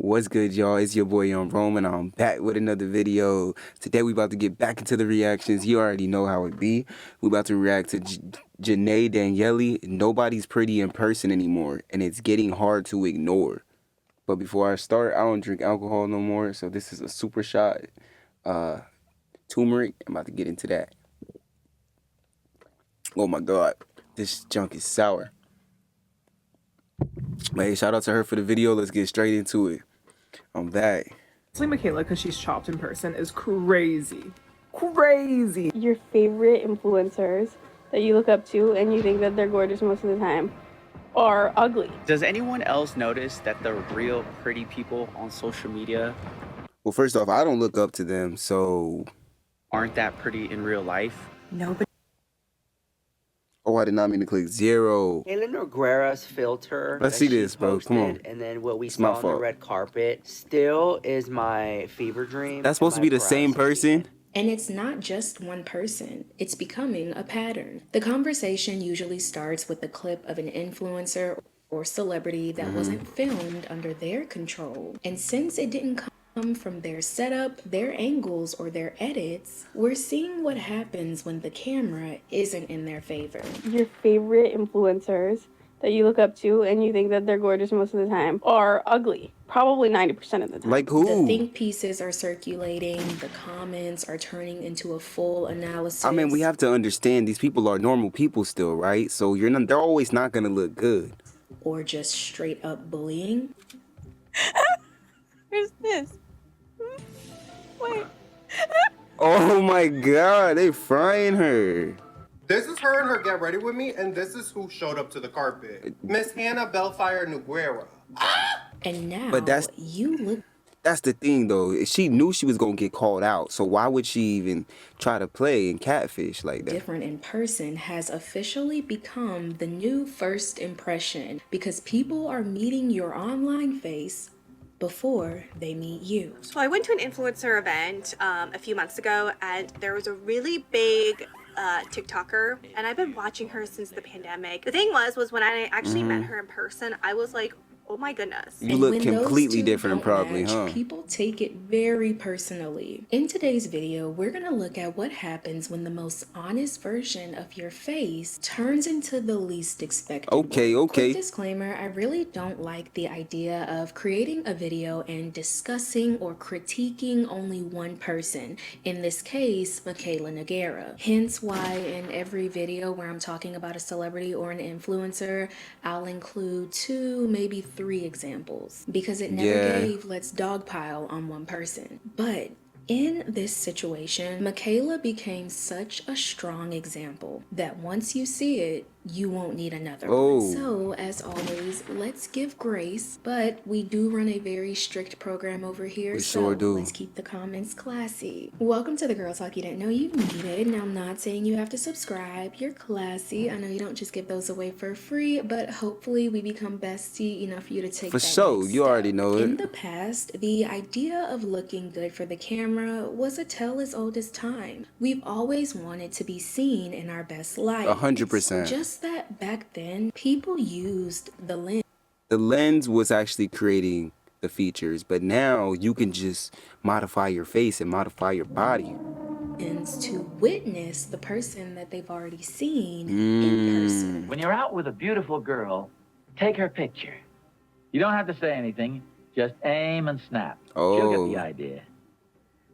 What's good, y'all? It's your boy Young Rome, and I'm back with another video. Today we about to get back into the reactions. You already know how it be. We about to react to Janae Daniele. Nobody's pretty in person anymore, and it's getting hard to ignore. But before I start, I don't drink alcohol no more, so this is a super shot. Turmeric. I'm about to get into that. Oh my god, this junk is sour. But hey, shout out to her for the video. Let's get straight into it. I'm back. Honestly, Michaela, because she's chopped in person, is crazy. Crazy. Your favorite influencers that you look up to and you think that they're gorgeous most of the time are ugly. Does anyone else notice that the real pretty people on social media Well, first off, I don't look up to them, so... aren't that pretty in real life? No, but Oh, I did not mean to click 0. Ella Nogueira's filter. Let's that see she this, bro. Come on. posted, And then what we It's my saw on the fault. red carpet still is my fever dream. That's supposed to and be my the same paralysis. person? And it's not just one person, it's becoming a pattern. The conversation usually starts with a clip of an influencer or celebrity that wasn't filmed under their control. And since it didn't come from their setup, their angles, or their edits, we're seeing what happens when the camera isn't in their favor. Your favorite influencers that you look up to and you think that they're gorgeous most of the time are ugly. Probably 90% of the time. Like The who? think pieces are circulating, the comments are turning into a full analysis. I mean, we have to understand these people are normal people still, right? So they're always not gonna look good. Or just straight up bullying. Who's this? Wait. Oh my god, they frying her. This is her and her Get Ready With Me, and this is who showed up to the carpet. Miss Hannah Bellfire Nogueira. And now But you look That's the thing, though. She knew she was gonna get called out, so why would she even try to play and catfish like that? different in person has officially become the new first impression because people are meeting your online face before they meet you. So I went to an influencer event a few months ago, and there was a really big TikToker, and I've been watching her since the pandemic. The thing was when I actually met her in person, I was like, oh my goodness. You And look when those completely two different, don't probably, match, huh? People take it very personally. In today's video, we're gonna look at what happens when the most honest version of your face turns into the least expected. Okay, one. okay. Quick disclaimer, I really don't like the idea of creating a video and discussing or critiquing only one person. In this case, Michaela Nogueira. Hence why in every video where I'm talking about a celebrity or an influencer, I'll include 2, maybe 3 examples because it never Yeah. gave let's dogpile on one person. But in this situation, Michaela became such a strong example that once you see it, you won't need another Oh. one. So, as always, let's give grace, but we do run a very strict program over here, We so sure do. let's keep the comments classy. Welcome to the Girl Talk you didn't know you needed. Now, I'm not saying you have to subscribe. You're classy. I know you don't just give those away for free, but hopefully we become bestie enough for you to take For that sure, next you already step. know In it. the past, the idea of looking good for the camera was a tale as old as time. We've always wanted to be seen in our best light. 100%. It's just that back then, people used the lens The lens was actually creating the features, but now you can just modify your face and modify your body. to witness the person that they've already seen in person. When you're out with a beautiful girl, take her picture. You don't have to say anything, just aim and snap. She'll Oh. get the idea.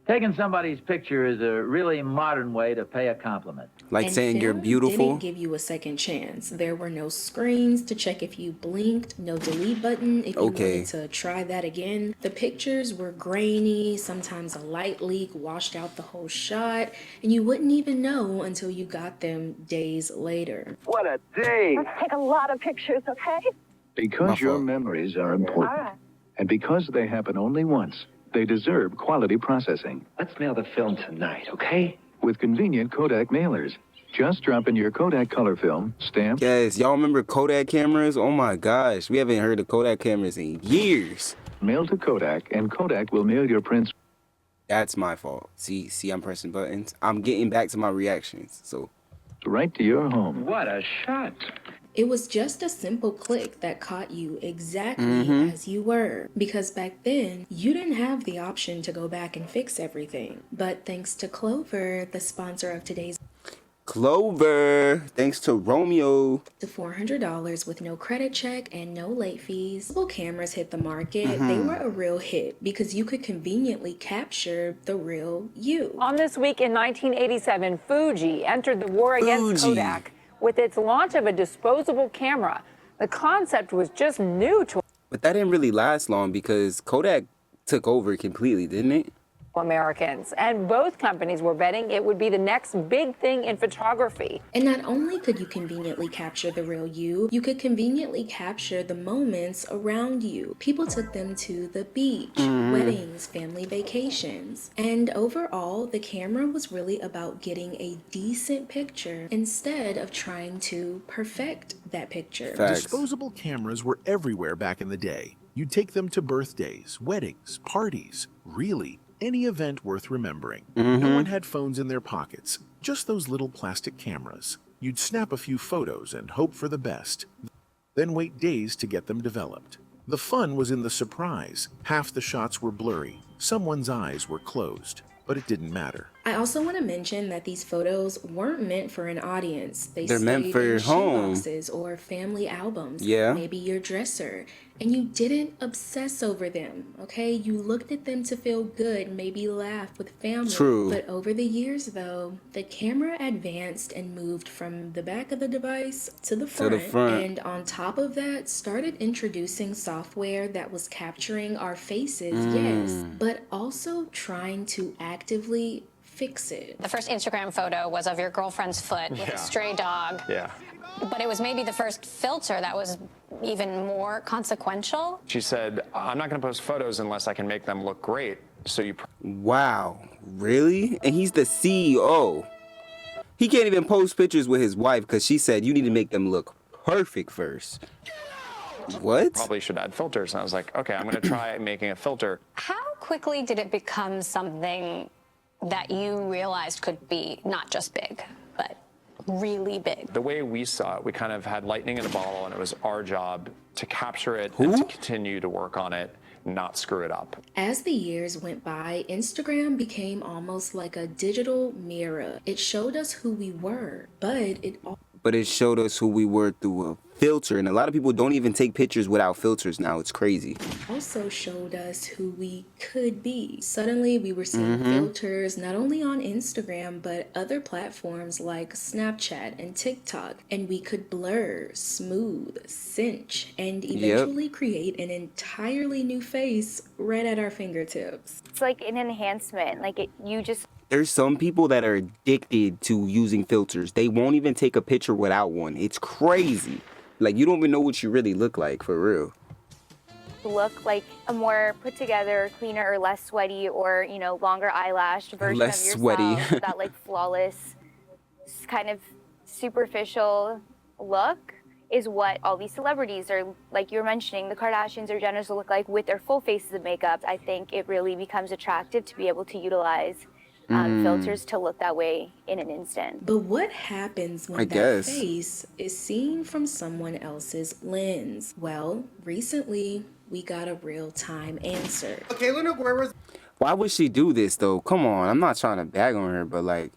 Taking somebody's picture is a really modern way to pay a compliment. Like And saying you're film beautiful. didn't give you a second chance. There were no screens to check if you blinked, no delete button if you Okay. wanted to try that again. The pictures were grainy, sometimes a light leak washed out the whole shot, and you wouldn't even know until you got them days later. What a day! Let's take a lot of pictures, okay? My Because your fault. memories are All important, right. and because they happen only once, they deserve quality processing. Let's mail the film tonight, okay? With convenient Kodak mailers, just drop in your Kodak color film, stamp, Yes, y'all remember Kodak cameras? Oh my gosh, we haven't heard of Kodak cameras in years. mail to Kodak, and Kodak will mail your prints That's my fault. See, I'm pressing buttons. I'm getting back to my reactions. So right to your home. What a shot! It was just a simple click that caught you exactly as you were. Because back then, you didn't have the option to go back and fix everything. But thanks to Clover, the sponsor of today's Clover, thanks to Romeo. to $400 with no credit check and no late fees. Mobile cameras hit the market. They were a real hit because you could conveniently capture the real you. On this week in 1987, Fuji entered the war against Kodak with its launch of a disposable camera. The concept was just new to But that didn't really last long because Kodak took over completely, didn't it? Americans, and both companies were betting it would be the next big thing in photography. And not only could you conveniently capture the real you could conveniently capture the moments around you. People took them to the beach, weddings, family vacations. And overall, the camera was really about getting a decent picture instead of trying to perfect that picture. Disposable cameras were everywhere back in the day. You'd take them to birthdays, weddings, parties, really any event worth remembering. No one had phones in their pockets, just those little plastic cameras. You'd snap a few photos and hope for the best, then wait days to get them developed. The fun was in the surprise. Half the shots were blurry, someone's eyes were closed, but it didn't matter. I also want to mention that these photos weren't meant for an audience. They're meant stayed for in your home. shoeboxes or family albums. Yeah. Maybe your dresser. And you didn't obsess over them, okay? You looked at them to feel good, maybe laugh with family. True. But over the years, though, the camera advanced and moved from the back of the device to the front. And on top of that, started introducing software that was capturing our faces, yes, but also trying to actively fix it. The first Instagram photo was of your girlfriend's foot with a stray dog. Yeah. But it was maybe the first filter that was even more consequential. She said, I'm not going to post photos unless I can make them look great. So you. Wow, really? And he's the CEO. He can't even post pictures with his wife because she said you need to make them look perfect first. What? Probably should add filters. And I was like, okay, I'm going to try making a filter. How quickly did it become something that you realized could be not just big, but really big? The way we saw it, we kind of had lightning in a bottle, and it was our job to capture it and to continue to work on it, not screw it up. As the years went by, Instagram became almost like a digital mirror. It showed us who we were, but it showed us who we were through a filter, and a lot of people don't even take pictures without filters now. It's crazy. also showed us who we could be. Suddenly, we were seeing filters not only on Instagram, but other platforms like Snapchat and TikTok, and we could blur, smooth, cinch, and eventually create an entirely new face right at our fingertips. It's like an enhancement, like There's some people that are addicted to using filters. They won't even take a picture without one. It's crazy. Like, you don't even know what you really look like, for real. look like a more put together, cleaner, or less sweaty, or, you know, longer eyelashed version of yourself. Sweaty. That like flawless, kind of superficial look is what all these celebrities are, like you were mentioning, the Kardashians or Jenners will look like with their full faces of makeup. I think it really becomes attractive to be able to utilize filters to look that way in an instant. But what happens when that face is seen from someone else's lens? Well, recently we got a real-time answer. Why would she do this, though? Come on, I'm not trying to bag on her, but like,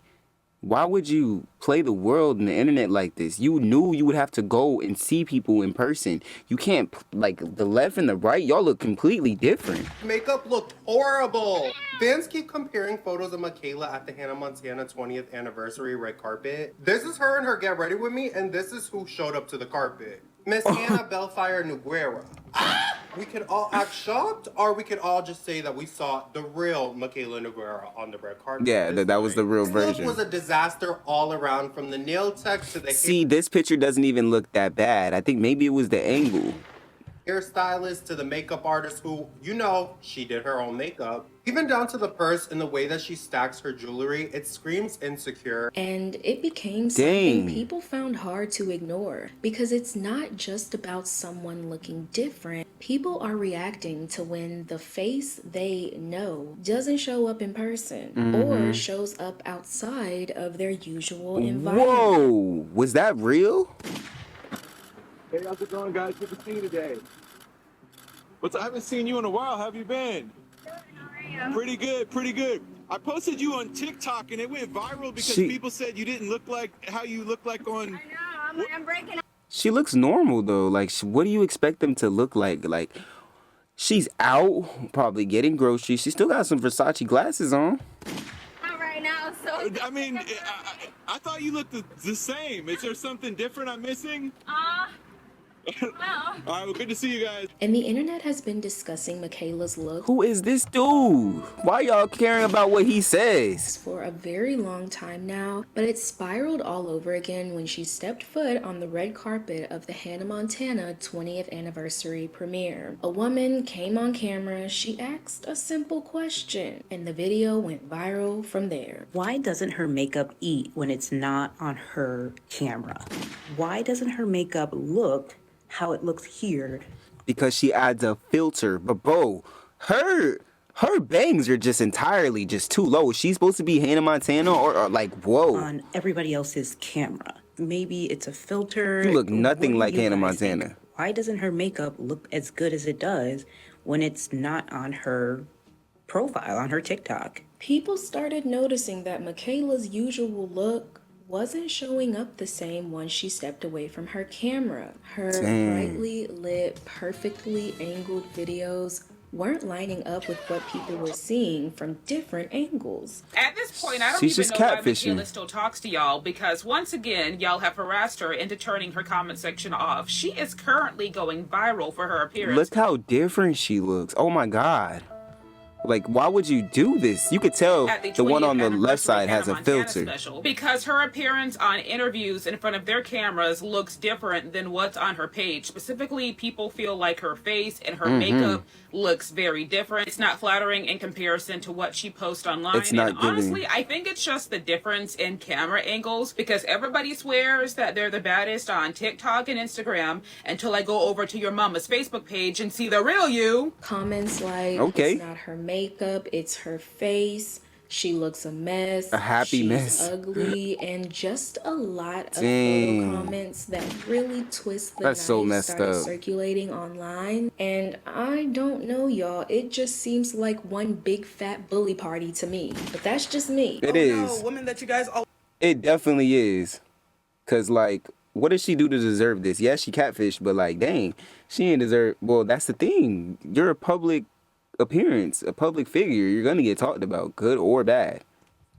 why would you play the world and the internet like this? You knew you would have to go and see people in person. You can't, like, the left and the right, y'all look completely different. Makeup looked horrible. Fans keep comparing photos of Michaela at the Hannah Montana 20th anniversary red carpet. This is her and her Get Ready With Me, and this is who showed up to the carpet. Miss Hannah Bellfire Noguera. We could all act shocked, or we could all just say that we saw the real Michaela Noguera on the red carpet. Yeah, that was the real version. It was a disaster all around, from the nail tech to the See, this picture doesn't even look that bad. I think maybe it was the angle. hairstylist to the makeup artist who, you know, she did her own makeup. Even down to the purse and the way that she stacks her jewelry, it screams insecure. And it became something people found hard to ignore, because it's not just about someone looking different. People are reacting to when the face they know doesn't show up in person or shows up outside of their usual environment. Whoa, was that real? Hey, how's it going, guys? Good to see you today. I haven't seen you in a while. How have you been? Good, how are you? Pretty good, pretty good. I posted you on TikTok and it went viral because people said you didn't look like how you look like on. I know, I'm breaking up. She looks normal though. Like, what do you expect them to look like? Like, she's out, probably getting groceries. She still got some Versace glasses on. Not right now, so. I mean, I thought you looked the same. Is there something different I'm missing? All right, well, good to see you guys. And the internet has been discussing Michaela's look. Who is this dude? Why y'all caring about what he says? For a very long time now, but it spiraled all over again when she stepped foot on the red carpet of the Hannah Montana 20th anniversary premiere. A woman came on camera, she asked a simple question, and the video went viral from there. Why doesn't her makeup eat when it's not on her camera? Why doesn't her makeup look how it looks here? Because she adds a filter. But bro, her bangs are just entirely just too low. Is she supposed to be Hannah Montana or like, whoa? On everybody else's camera. Maybe it's a filter. You look nothing like Hannah Montana. Think? Why doesn't her makeup look as good as it does when it's not on her profile, on her TikTok? People started noticing that Michaela's usual look wasn't showing up the same once she stepped away from her camera. Her brightly lit, perfectly angled videos weren't lining up with what people were seeing from different angles. At this point, I don't She's even just know why catfishing. Michaela still talks to y'all, because once again, y'all have harassed her into turning her comment section off. She is currently going viral for her appearance. Look how different she looks. Oh my God. Like, why would you do this? You could tell the one on the left side has a filter. Special, because her appearance on interviews in front of their cameras looks different than what's on her page. Specifically, people feel like her face and her makeup looks very different. It's not flattering in comparison to what she posts online. It's not and honestly, I think it's just the difference in camera angles, because everybody swears that they're the baddest on TikTok and Instagram until I go over to your mama's Facebook page and see the real you. Comments like, it's not her makeup, it's her face, she looks a mess, a happy she's mess, ugly, and just a lot of photo comments that really twist the knife so messed started up. circulating online. And I don't know, y'all, it just seems like one big fat bully party to me. But that's just me. It is. Women that you guys all. It definitely is. Cause like, what did she do to deserve this? Yeah, she catfished, but like, dang, she ain't deserve. Well, that's the thing. You're a public appearance, a public figure. You're gonna get talked about, good or bad.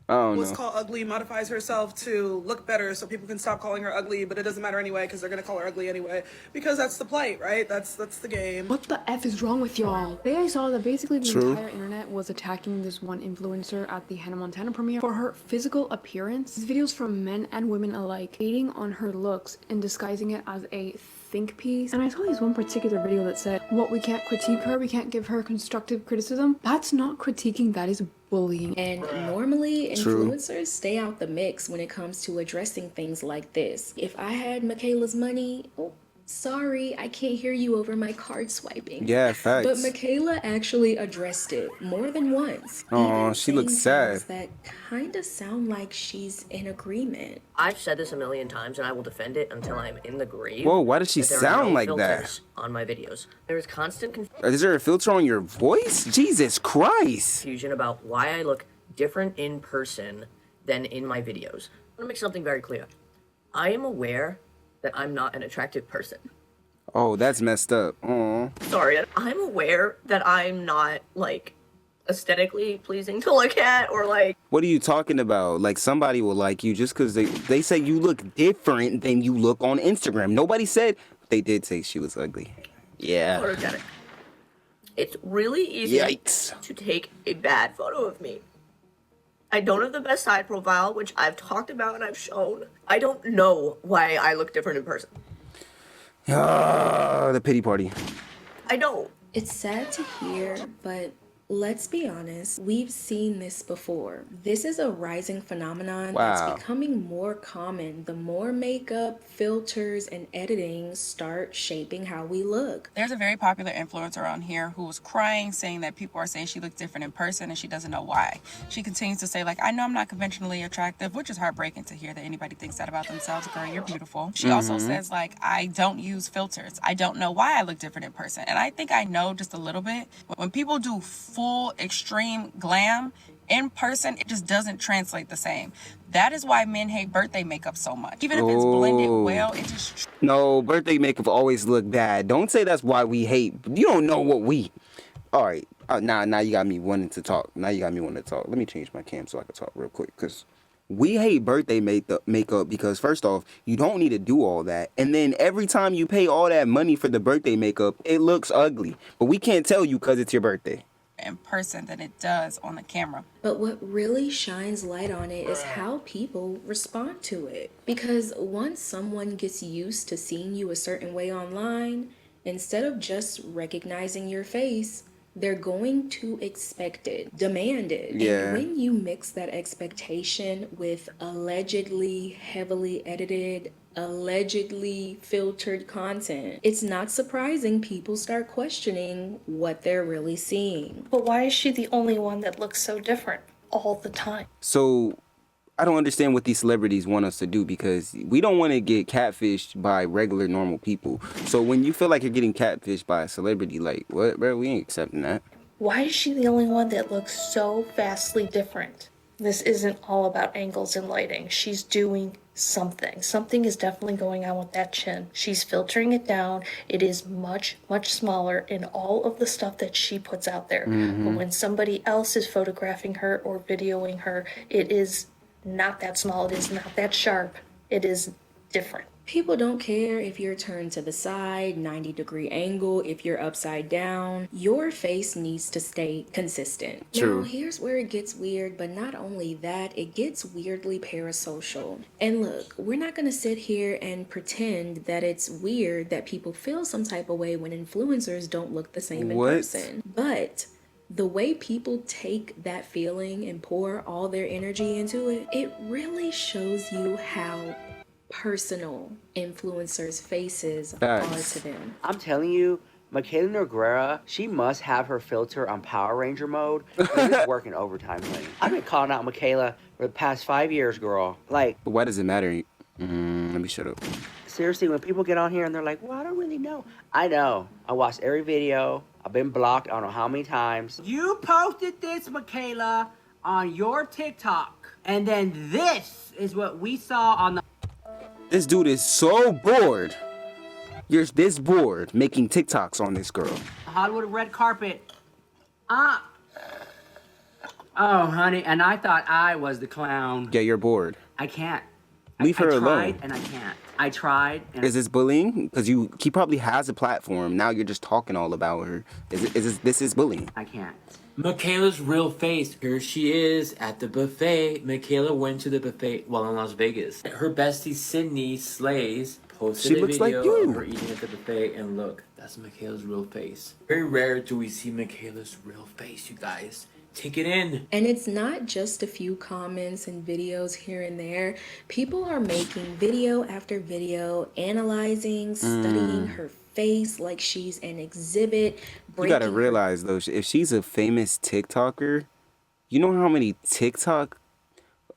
I don't know. What's called ugly modifies herself to look better so people can stop calling her ugly, but it doesn't matter anyway because they're gonna call her ugly anyway, because that's the plight, right? That's the game. What the F is wrong with y'all? Today I saw that basically the True. entire internet was attacking this one influencer at the Hannah Montana premiere for her physical appearance. These videos from men and women alike hating on her looks and disguising it as a think piece. And I saw this one particular video that said, what, we can't critique her, we can't give her constructive criticism. That's not critiquing, that is bullying. And normally influencers stay out the mix when it comes to addressing things like this. If I had Michaela's money, oh, sorry, I can't hear you over my card swiping. Yeah, facts. But Michaela actually addressed it more than once. Oh, she looks sad. That kind of sound like she's in agreement. I've said this a million times and I will defend it until I'm in the grave. Whoa, why does she that there are sound no like that? filters on my videos. There is constant Is there a filter on your voice? Jesus Christ. confusion about why I look different in person than in my videos. I want to make something very clear. I am aware that I'm not an attractive person. Oh, that's messed up. Aw. Sorry, I'm aware that I'm not, like, aesthetically pleasing to look at, or, like... What are you talking about? Like, somebody will like you just because they say you look different than you look on Instagram. Nobody said... They did say she was ugly. Yeah. Photogenic. It's really easy to take a bad photo of me. I don't have the best side profile, which I've talked about and I've shown. I don't know why I look different in person. Ah, the pity party. I don't. It's sad to hear, but Let's be honest, we've seen this before. This is a rising phenomenon Wow. that's becoming more common the more makeup, filters, and editing start shaping how we look. There's a very popular influencer on here who was crying, saying that people are saying she looks different in person and she doesn't know why. She continues to say, like, I know I'm not conventionally attractive, which is heartbreaking to hear that anybody thinks that about themselves. Girl, you're beautiful. She also says, like, I don't use filters. I don't know why I look different in person. And I think I know just a little bit. But when people do full extreme glam in person, it just doesn't translate the same. That is why men hate birthday makeup so much. Even if it's blended well, it just... No, birthday makeup always look bad. Don't say that's why we hate. You don't know what we... All right. Now you got me wanting to talk. Let me change my cam so I can talk real quick. Because we hate birthday makeup because, first off, you don't need to do all that. And then every time you pay all that money for the birthday makeup, it looks ugly. But we can't tell you because it's your birthday. in person than it does on the camera. But what really shines light on it is how people respond to it. Because once someone gets used to seeing you a certain way online, instead of just recognizing your face, they're going to expect it, demand it. Yeah. And when you mix that expectation with allegedly heavily edited, allegedly filtered content, it's not surprising people start questioning what they're really seeing. But why is she the only one that looks so different all the time? So I don't understand what these celebrities want us to do, because we don't want to get catfished by regular normal people. So when you feel like you're getting catfished by a celebrity, like, what, bro? We ain't accepting that. Why is she the only one that looks so vastly different? This isn't all about angles and lighting. She's doing something. Something is definitely going on with that chin. She's filtering it down. It is much, much smaller in all of the stuff that she puts out there. But when somebody else is photographing her or videoing her, it is not that small. It is not that sharp. It is different. People don't care if you're turned to the side, 90-degree angle, if you're upside down. Your face needs to stay consistent. True. Now, here's where it gets weird, but not only that, it gets weirdly parasocial. And look, we're not going to sit here and pretend that it's weird that people feel some type of way when influencers don't look the same in person. But the way people take that feeling and pour all their energy into it, it really shows you how personal influencers' faces are to them. I'm telling you, Michaela Nogueira, she must have her filter on Power Ranger mode. She's working overtime, honey. I've been calling out Michaela for the past 5 years, girl. Like, But why does it matter? Let me shut up. seriously, when people get on here and they're like, well, I don't really know. I know. I watched every video. I've been blocked I don't know how many times. You posted this, Michaela, on your TikTok. And then this is what we saw on the... This dude is so bored. You're this bored making TikToks on this girl. Hollywood red carpet. Oh, honey, and I thought I was the clown. Yeah, you're bored. I can't. Leave her I alone. tried and I can't. I tried. And Is this bullying? Because he probably has a platform. Now you're just talking all about her. This is bullying? I can't. Michaela's real face. Here she is at the buffet. Michaela went to the buffet while in Las Vegas. Her bestie Sydney Slays posted She a looks like video you. of her eating at the buffet, and look, that's Michaela's real face. Very rare do we see Michaela's real face, you guys. Take it in. And it's not just a few comments and videos here and there. People are making video after video, analyzing, studying her face like she's an exhibit. You gotta realize though, if she's a famous TikToker, you know how many TikTok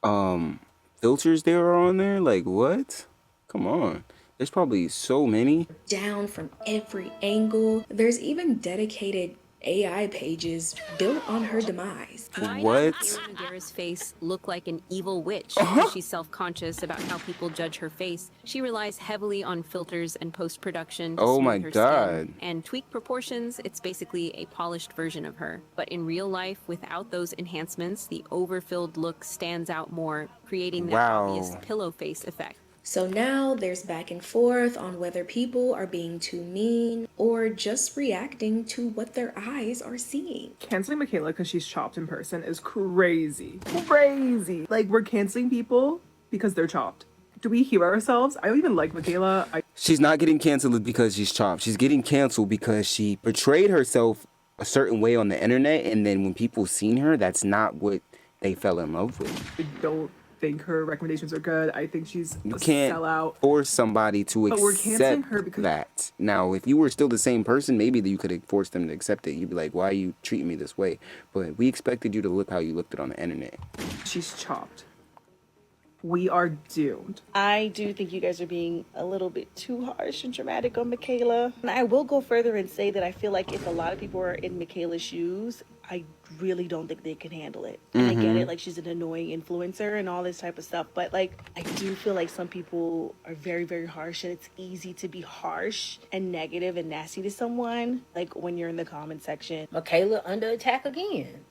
filters there are on there? Like, what? Come on. There's probably so many. Down from every angle. There's even dedicated AI pages built on her demise. What? Nogueira's face look like an evil witch because she's self-conscious about how people judge her face. She relies heavily on filters and post-production to Oh smooth my her God. skin and tweak proportions. It's basically a polished version of her. But in real life, without those enhancements, the overfilled look stands out more, creating that Wow. obvious pillow face effect. So now there's back and forth on whether people are being too mean or just reacting to what their eyes are seeing. Canceling Michaela because she's chopped in person is crazy. Crazy. Like, we're canceling people because they're chopped. Do we hear ourselves? I don't even like Michaela. She's not getting canceled because she's chopped. She's getting canceled because she portrayed herself a certain way on the internet, and then when people seen her, that's not what they fell in love with. I don't think her recommendations are good. I think she's You a can't sellout. force somebody to But we're canceling accept her because- that. Now, if you were still the same person, maybe you could have forced them to accept it. You'd be like, why are you treating me this way? But we expected you to look how you looked it on the internet. She's chopped. We are doomed. I do think you guys are being a little bit too harsh and dramatic on Michaela. And I will go further and say that I feel like if a lot of people are in Michaela's shoes, I really don't think they can handle it. And I get it, like she's an annoying influencer and all this type of stuff, but like I do feel like some people are very, very harsh, and it's easy to be harsh and negative and nasty to someone, like when you're in the comment section. Michaela under attack again.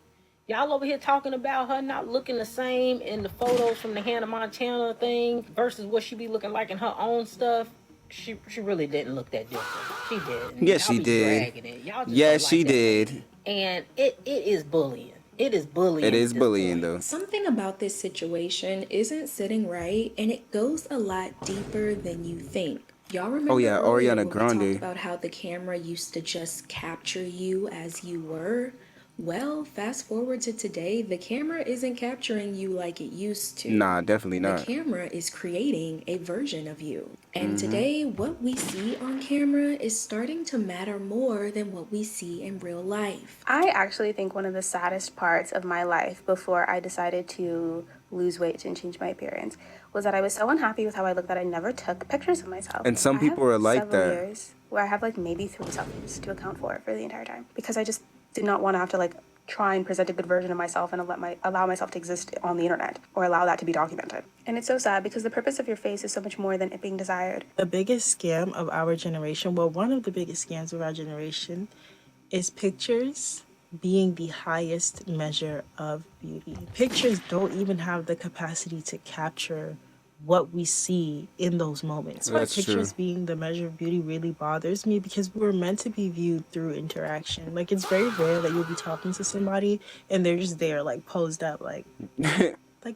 Y'all over here talking about her not looking the same in the photos from the Hannah Montana thing versus what she be looking like in her own stuff. She really didn't look that different. She did. Yes, she did. Yes, she did. And it is bullying. It is bullying. It is bullying, though. Something about this situation isn't sitting right, and it goes a lot deeper than you think. Y'all remember yeah, earlier Ariana when we Grande. talked about how the camera used to just capture you as you were? Well, fast forward to today, the camera isn't capturing you like it used to. Nah, definitely The not. camera is creating a version of you. And Mhm. today, what we see on camera is starting to matter more than what we see in real life. I actually think one of the saddest parts of my life before I decided to lose weight and change my appearance was that I was so unhappy with how I looked that I never took pictures of myself. And some I people have are like several that. years where I have like maybe 3 selfies to account for the entire time because I just did not want to have to like try and present a good version of myself and allow myself to exist on the internet or allow that to be documented. And it's so sad because the purpose of your face is so much more than it being desired. The biggest scam of our generation, well, one of the biggest scams of our generation is pictures being the highest measure of beauty. Pictures don't even have the capacity to capture what we see in those moments. That's Pictures true. being the measure of beauty really bothers me because we're meant to be viewed through interaction. Like it's very rare that you'll be talking to somebody and they're just there like posed up like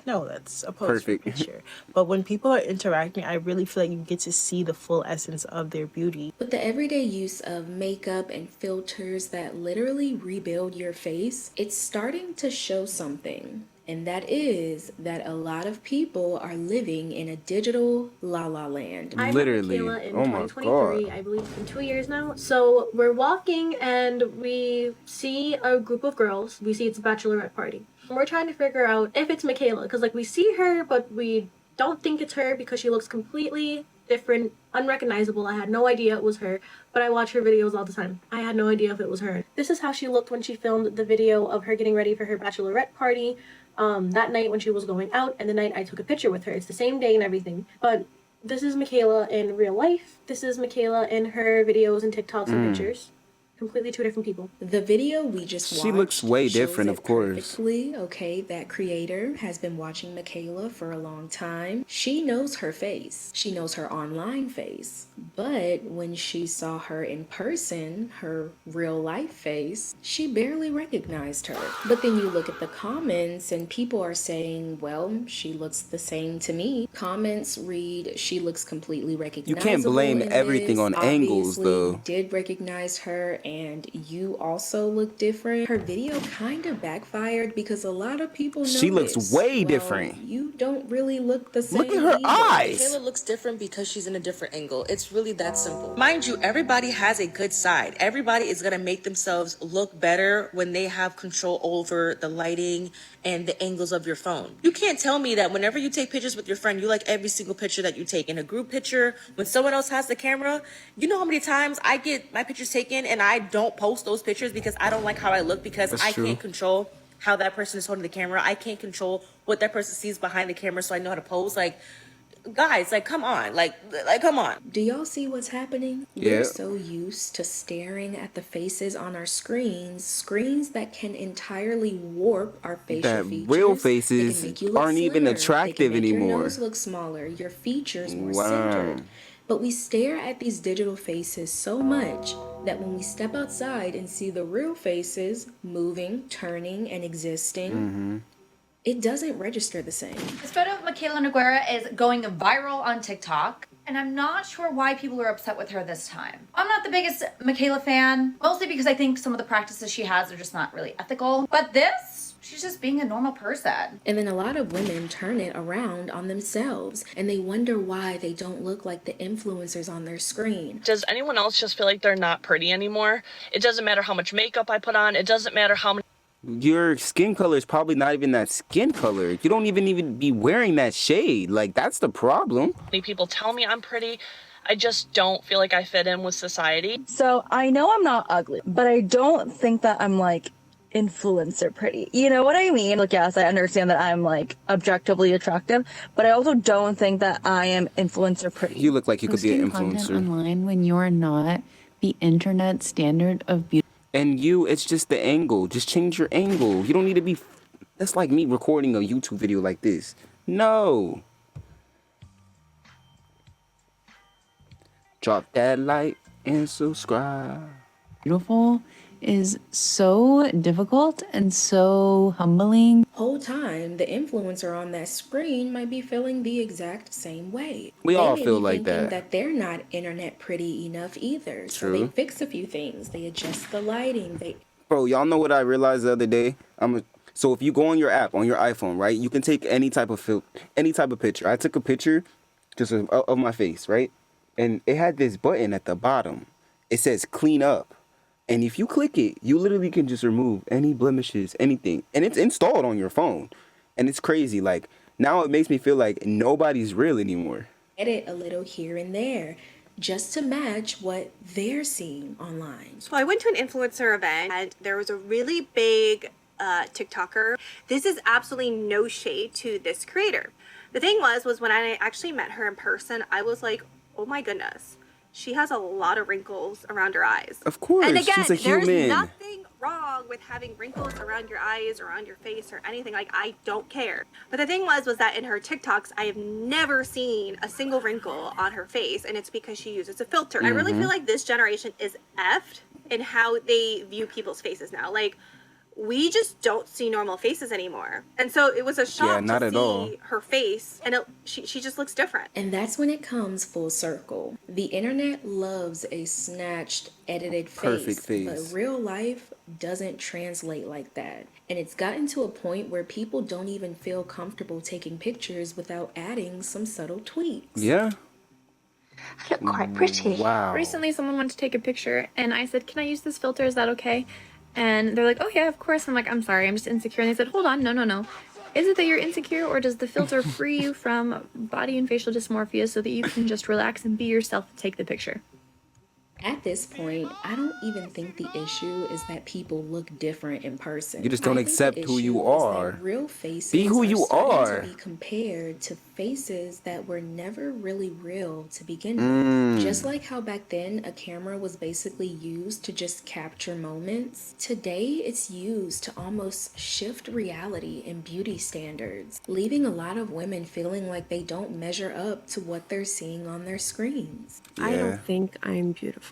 no, that's a pose for a Perfect. picture. But when people are interacting, I really feel like you get to see the full essence of their beauty. With the everyday use of makeup and filters that literally rebuild your face, it's starting to show something. And that is that a lot of people are living in a digital la-la land. I met Literally. Michaela in Oh my 2023, God. I believe it's been 2 years now. So we're walking and we see a group of girls. We see it's a bachelorette party. We're trying to figure out if it's Michaela because like we see her but we don't think it's her because she looks completely different, unrecognizable. I had no idea it was her, but I watch her videos all the time. I had no idea if it was her. This is how she looked when she filmed the video of her getting ready for her bachelorette party. That night when she was going out and the night I took a picture with her. It's the same day and everything. But this is Michaela in real life. This is Michaela in her videos and TikToks and pictures. Completely two different people. The video we just watched She looks way shows different, it of course. perfectly. Okay, that creator has been watching Michaela for a long time. She knows her face. She knows her online face. But when she saw her in person, her real life face, she barely recognized her. But then you look at the comments and people are saying, well, she looks the same to me. Comments read, she looks completely recognizable. You can't blame in everything this. on angles, Obviously, though. you did recognize her and you also look different. Her video kind of backfired because a lot of people She looks noticed, way well, different. You don't really look the same. Look at her either. eyes. Michaela looks different because she's in a different angle. It's really that simple. Mind you, everybody has a good side. Everybody is going to make themselves look better when they have control over the lighting and the angles of your phone. You can't tell me that whenever you take pictures with your friend, you like every single picture that you take. In a group picture, when someone else has the camera, you know how many times I get my pictures taken and I don't post those pictures because I don't like how I look because That's I true. can't control how that person is holding the camera. I can't control what that person sees behind the camera, so I know how to pose. Like, guys, like, come on. Like, come on. Do y'all see what's happening? Yeah. We're so used to staring at the faces on our screens that can entirely warp our facial That features. real They can faces make you look aren't even slimmer. attractive They can make anymore. Your nose look smaller, your features more Wow. centered. But we stare at these digital faces so much that when we step outside and see the real faces moving, turning, and existing, it doesn't register the same. This photo of Michaela Noguera is going viral on TikTok, And I'm not sure why people are upset with her this time. I'm not the biggest Michaela fan, mostly because I think some of the practices she has are just not really ethical. But this, she's just being a normal person. And then a lot of women turn it around on themselves and they wonder why they don't look like the influencers on their screen. Does anyone else just feel like they're not pretty anymore? It doesn't matter how much makeup I put on. It doesn't matter how many. Your skin color is probably not even that skin color. You don't even be wearing that shade. Like, that's the problem. People tell me I'm pretty. I just don't feel like I fit in with society. So I know I'm not ugly, but I don't think that I'm like influencer pretty. You know what I mean? Like, yes, I understand that I'm like objectively attractive, but I also don't think that I am influencer pretty. You look like you could be an Posting influencer. content online when you're not the internet standard of beauty. And it's just the angle. Just change your angle. You don't need to be. That's like me recording a YouTube video like this. No. Drop that like and subscribe. Beautiful is so difficult and so humbling. Whole time, the influencer on that screen might be feeling the exact same way. We They all may feel be like thinking that. they're not internet pretty enough either. So they True. fix a few things. They adjust the lighting. Bro, y'all know what I realized the other day? So if you go on your app on your iPhone, right, you can take any type of picture. I took a picture just of my face, right, and it had this button at the bottom. It says clean up, and if you click it, you literally can just remove any blemishes, anything, and it's installed on your phone, and it's crazy. Like, now it makes me feel like nobody's real anymore. edit a little here and there just to match what they're seeing online. So I went to an influencer event and there was a really big TikToker. This is absolutely no shade to this creator. The thing was when I actually met her in person, I was like, oh my goodness, she has a lot of wrinkles around her eyes. Of course, and again, she's a human. there's nothing wrong with having wrinkles around your eyes, around your face, or anything. Like, I don't care. But the thing was that in her TikToks, I have never seen a single wrinkle on her face, and it's because she uses a filter. I really feel like this generation is effed in how they view people's faces now. Like, we just don't see normal faces anymore. And so it was a shock to see her face, and she just looks different. And that's when it comes full circle. The internet loves a snatched, edited Perfect face. but real life doesn't translate like that. And it's gotten to a point where people don't even feel comfortable taking pictures without adding some subtle tweaks. Yeah. I look quite pretty. Wow. Recently, someone wanted to take a picture, and I said, "Can I use this filter? Is that okay?" And they're like, "Oh yeah, of course." I'm like, "I'm sorry, I'm just insecure." And they said, "Hold on, no. Is it that you're insecure, or does the filter free you from body and facial dysmorphia so that you can just relax and be yourself and take the picture?" At this point, I don't even think the issue is that people look different in person. You just don't I think accept the who you issue is that are. Real faces Be who you starting are. to be compared to faces that were never really real to begin Mm. with. Just like how back then a camera was basically used to just capture moments, today it's used to almost shift reality and beauty standards, leaving a lot of women feeling like they don't measure up to what they're seeing on their screens. I don't think I'm beautiful.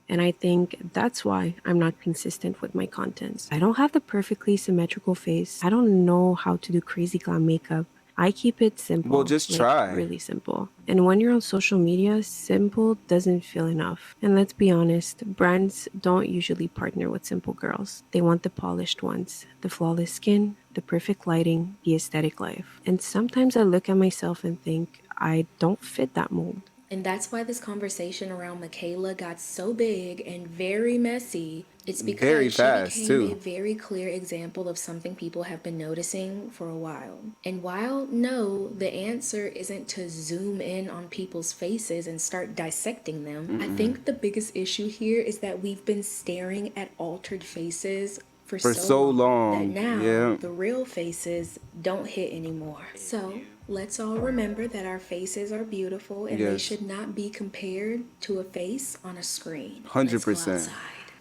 And I think that's why I'm not consistent with my content. I don't have the perfectly symmetrical face. I don't know how to do crazy glam makeup. I keep it simple. Well, just like, try. Really simple. And when you're on social media, simple doesn't feel enough. And let's be honest, brands don't usually partner with simple girls. They want the polished ones, the flawless skin, the perfect lighting, the aesthetic life. And sometimes I look at myself and think I don't fit that mold. And that's why this conversation around Michaela got so big and very messy. It's because Very fast, she became too. a very clear example of something people have been noticing for a while. And while no, the answer isn't to zoom in on people's faces and start dissecting them, I think the biggest issue here is that we've been staring at altered faces for so long. that now Yeah. the real faces don't hit anymore. So let's all remember that our faces are beautiful and they Yes. should not be compared to a face on a screen. 100%.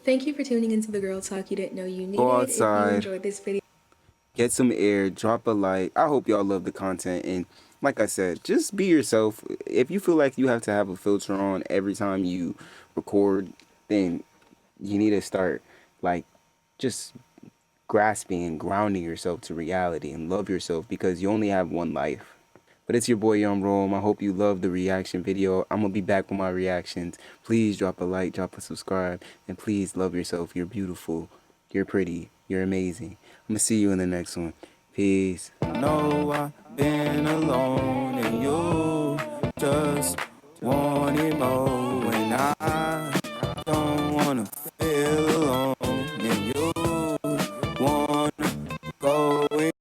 Thank you for tuning into the Girl Talk you didn't know you needed. Go If outside. you enjoyed this video, Get some air, drop a like. I hope y'all love the content. And like I said, just be yourself. If you feel like you have to have a filter on every time you record, then you need to start like just grasping and grounding yourself to reality and love yourself, because you only have one life. But it's your boy Rome. I hope you love the reaction video. I'm gonna be back with my reactions. Please drop a like, drop a subscribe, and please love yourself. You're beautiful, you're pretty, you're amazing. I'm gonna see you in the next one. Peace. No, I've been alone.